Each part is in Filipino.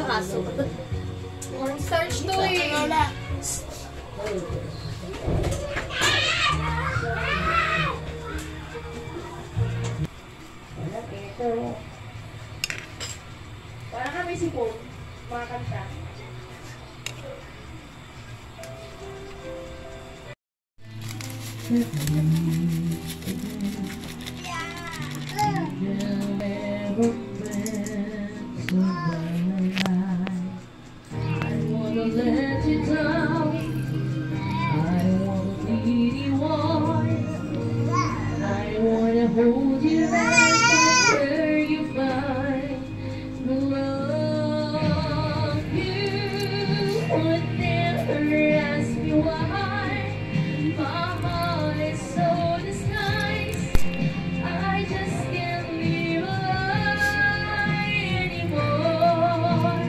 Aso. Cornstarch to eh. Parang kami si Paul, mga kanta. Hold you right where you find the love you would never ask me why. My heart is so disguised, I just can't live a lie anymore.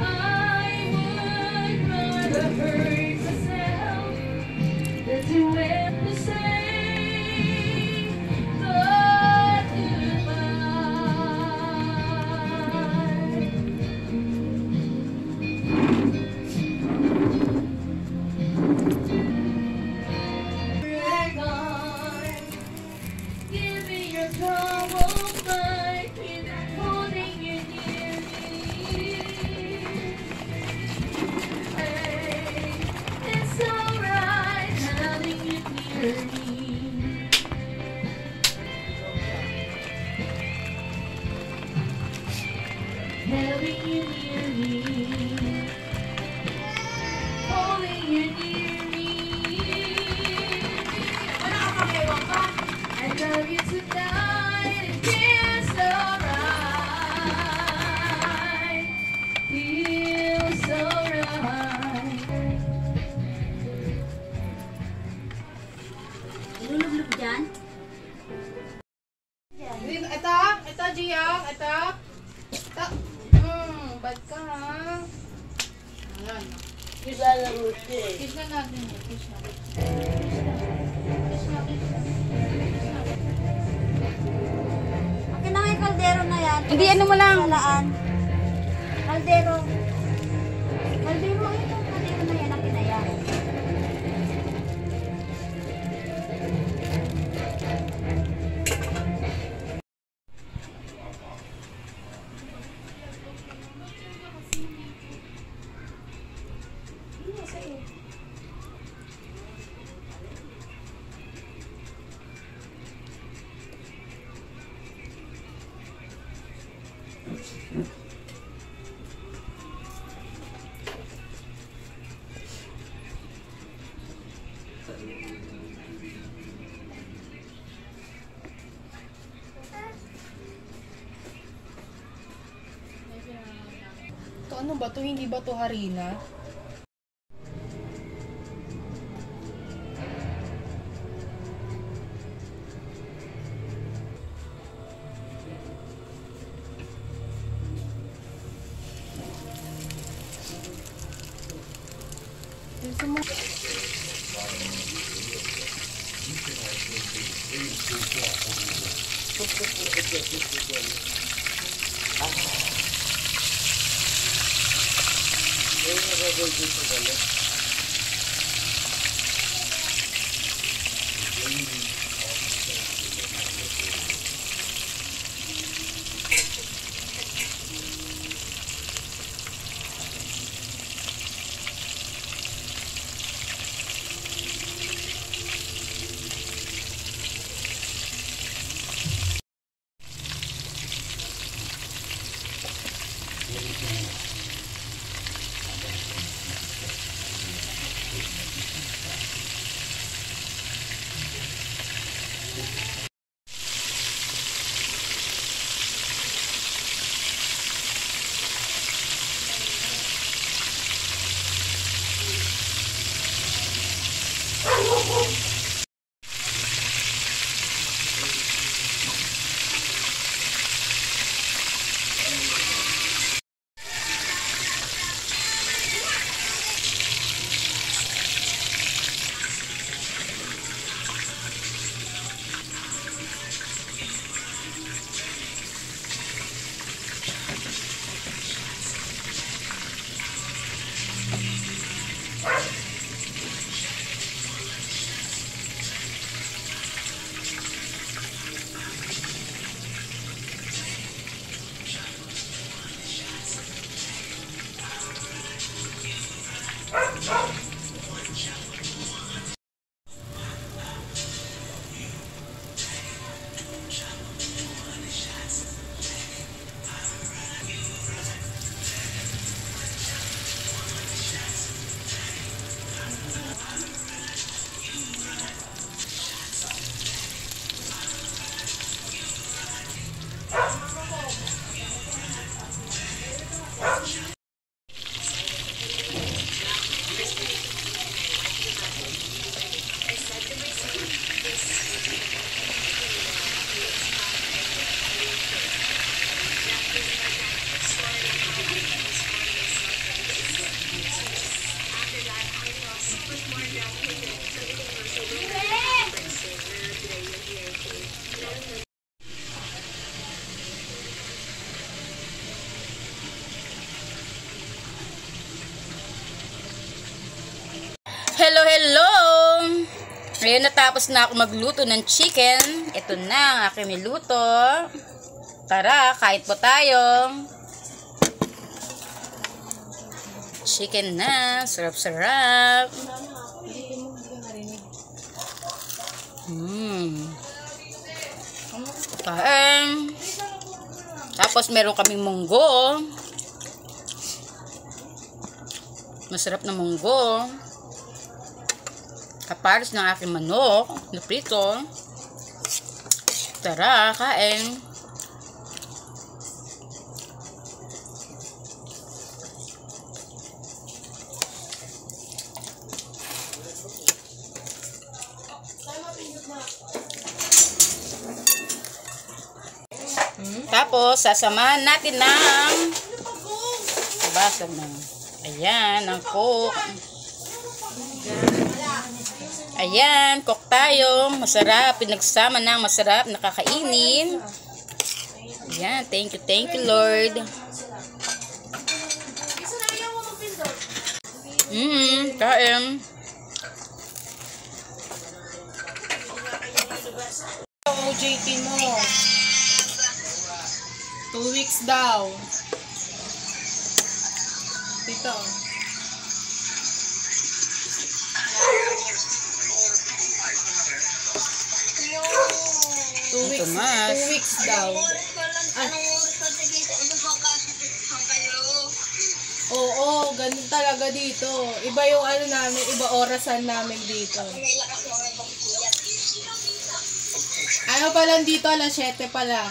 I would rather hurt myself than to ever say having you near me, holding you near me. I love you tonight, it feels so right, feels so right. Lulub-lub dyan? Ito, Giyang, ito. Bad ka ha. Ayan. Kiss na lang ulit eh. Kiss na natin yun. Kiss na. Okay na nga yung kaldero na yan. Hindi, ano mo lang. Salaan. Kaldero. Kaldero, ito. Kaldero na yan ang pinaya. Ito ano ba to? Hindi ba to harina? Tapos na ako magluto ng chicken. Ito na ang aking niluto. Tara, kain po tayo. Chicken na. Sarap-sarap. Kain. Tapos meron kaming munggo. Masarap na munggo. Kapares ng aking manok na prito. Tara, kain. Tapos, sasamahan natin ng basag na. Ayan, ang cook. Ayan, cook tayo. Masarap. Pinagsama ng masarap. Nakakainin. Ayan, thank you, Lord. Kain. Ang OJT mo. 2 weeks daw. Dito. Tomas. 2 weeks daw. Oo, ganun talaga dito. Iba yung ano namin, iba orasan namin dito. Ano pa lang dito, alas 7 pa lang.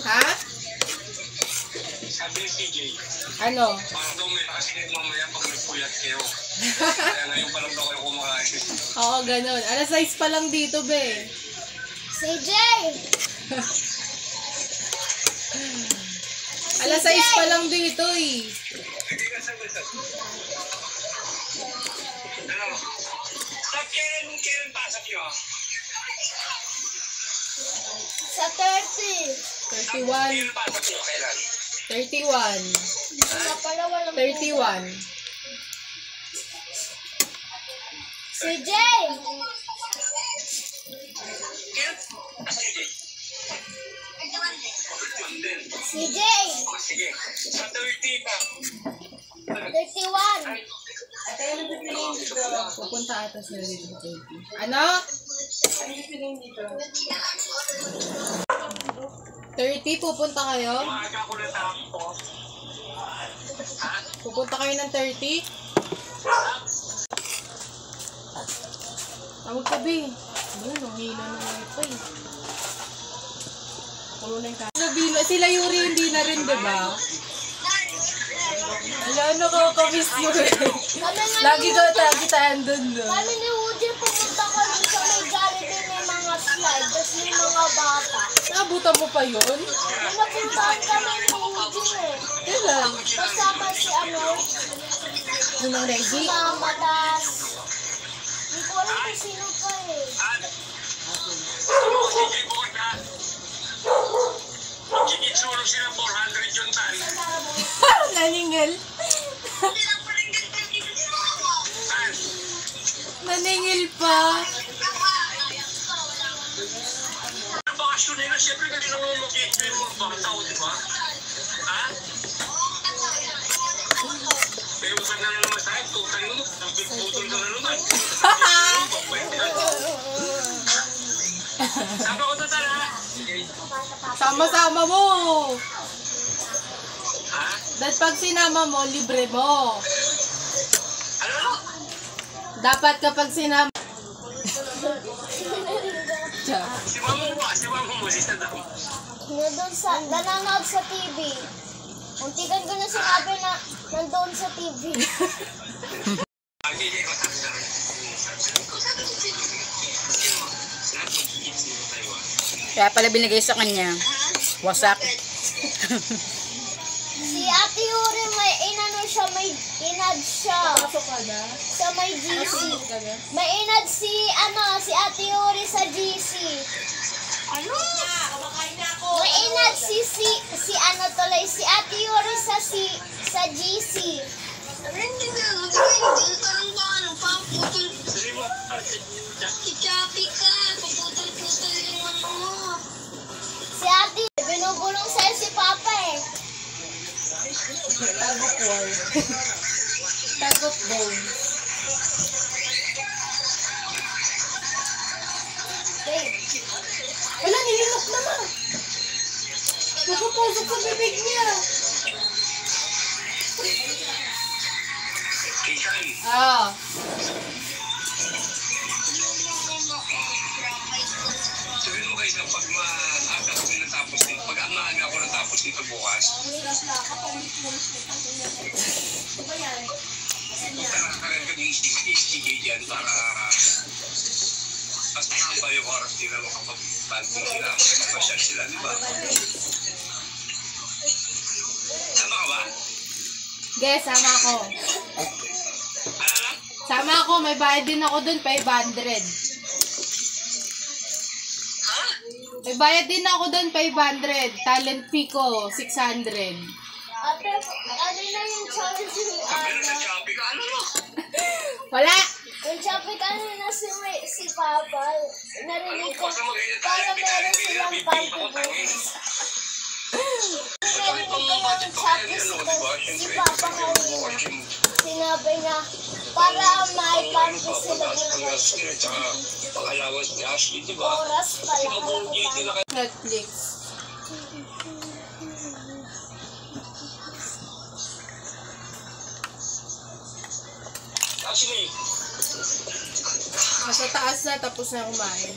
Ha? Sabi ni CJ, Ano? parang daw may nakasinit mamaya pag nagpuyat kayo. Kaya ngayon pa lang daw kayo kumakain. Oo, ganun. Alas 6 pa lang dito, be. CJ! Alas 6 pa lang dito, eh. Ano? Stop kailan pasok nyo? Sa 30. 31. Kailan pasok nyo? Kailan? 31. Wala pala, walang 31. CJ! Kailan? Asa CJ? Yun din. CJ! O, sige. Sa 30 pa. 31. Pupunta ata sila dito. Ano? 30, pupunta kayo? Maaga ko na tapos. Pupunta kayo ng 30? Tawag ka, be. Ayun, ang hila ng wifi. Pulo na yung sila Yuri hindi na rin, diba? Ala, nakakamiss mo rin. Lagi kita andun, no? Kami ni Woody pumunta kami sa may Jollibee, may mga slide, tapos may mga bata. Nabutan mo pa yun? May napuntahan kami ni Woody eh. Kailan? Kasama si Yun ang Reggie? Mama, tas... Hindi ko alam kung sino pa eh. CJ bukod ka. Magkikitsuro sila 400 yung tan. Naningil. Tan. Naningil pa. Ang bakasyon nila, siyempre hindi naman mag-enjoy yung mga bata, di ba? Ha? Pero ka na naman tayo, tutang mo, putol ka na naman. Sabi ko tatala. Sama-sama mo. Ha? Dahil pag sinama mo, libre mo. Ano? Dapat kapag sinama... Si mama mo, si Sadam. Nanonood sa TV. Muntikan ko na sinabi na nandoon sa TV. Kaya pala binigay sa kanya. Wasak. Si Ate Yuri may inano siya, may inad siya. Sa may GC. May inad si Ate Yuri sa GC. Ano? May si ano tuloy, si Ate Yuri sa GC. Hindi na, hindi parang ba ano, paputol. Si Chappy ka, paputol-putol yung ano mo. Si Ate, binubulong sa'yo si Papa eh. Tag of war. Tag of bones. Babe, Wala, nilinok naman. Napupusok sa bibig niya. Kisay, Ah. sabihin mo guys na pag maaga ko natapos dito, pag maaga ako natapos dito bukas, kailangan ka din istigay dyan para mas mahaba yung oras nila makapag-planting sila, makapag-masyal sila, di ba? Tama ka ba? Guys, sama ako. Ano na? Sama ako, may bayad din ako dun, 500. May bayad din ako dun, 500. Talent fee ko, 600. Ate, ano na yung challenge ni Pero Ana? sa Shopee ka, ano no? Wala! Yung chapit ano na si Papa, narinig ko, para meron silang pantibus. Narinig ko yung chapit si Papa kanina. Sinabi niya, para may pantibus sila bukas. Pag-alawas ni Ashley, di ba? Oras pala kalakatan. Netflix. Ashley, Nasa taas na, tapos na kumain.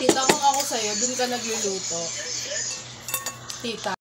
Tita, kung ako sa'yo, dun ka nagluluto. Tita.